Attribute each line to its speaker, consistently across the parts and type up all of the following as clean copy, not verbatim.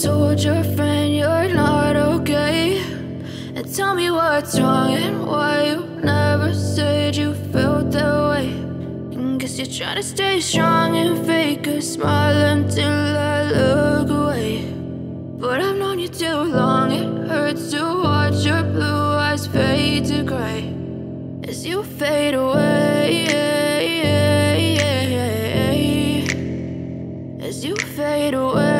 Speaker 1: told your friend you're not okay, and tell me what's wrong and why you never said you felt that way. And guess you're trying to stay strong and fake a smile until I look away. But I've known you too long, it hurts to watch your blue eyes fade to gray as you fade away, as you fade away.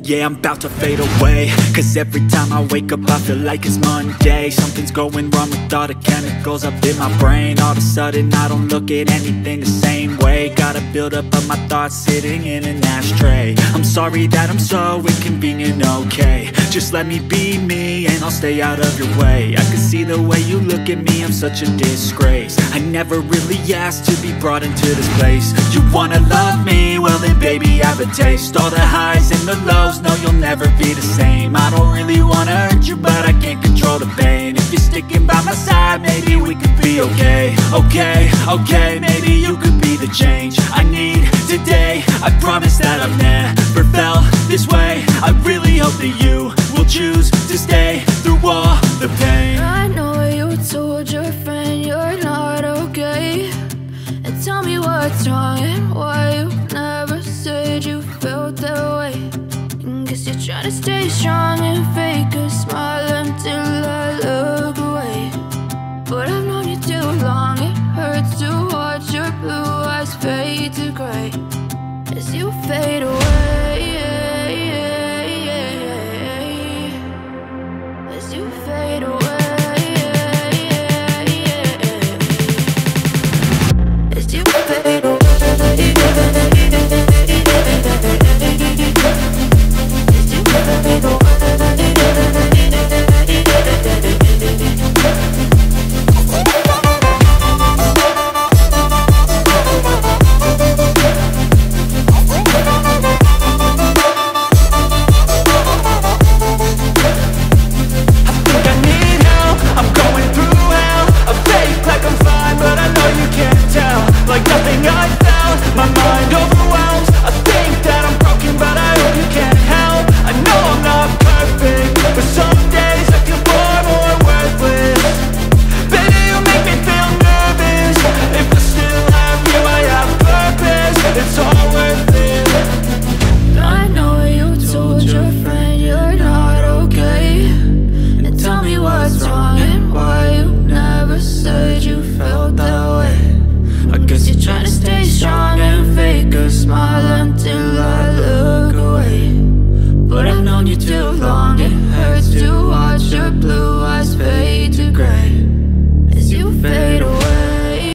Speaker 2: Yeah, I'm about to fade away, cause every time I wake up I feel like it's Monday. Something's going wrong with all the chemicals up in my brain. All of a sudden I don't look at anything the same way. Got a buildup of my thoughts sitting in an ashtray. I'm sorry that I'm so inconvenient, okay. Just let me be me and I'll stay out of your way. I can see the way you look at me, I'm such a disgrace. I never really asked to be brought into this place. You wanna love me? Well then baby I have a taste. All the highs and the lows, no you'll never be the same. I don't really wanna hurt you but I can't control the pain. If you're sticking by my side maybe we could be okay. Okay, maybe you could be the change I need today. I promise that I've never felt this way. I really hope that you will choose to stay through all the pain.
Speaker 1: I know you told your friend you're not okay, and tell me what's wrong and why you never said you felt that way. And guess you're trying to stay strong and fake a smile until I look away. But I've known you too long, it hurts to watch your blue eyes fade to gray as you fade away, as you fade away, as you fade away. Too long, it hurts to watch your blue eyes fade.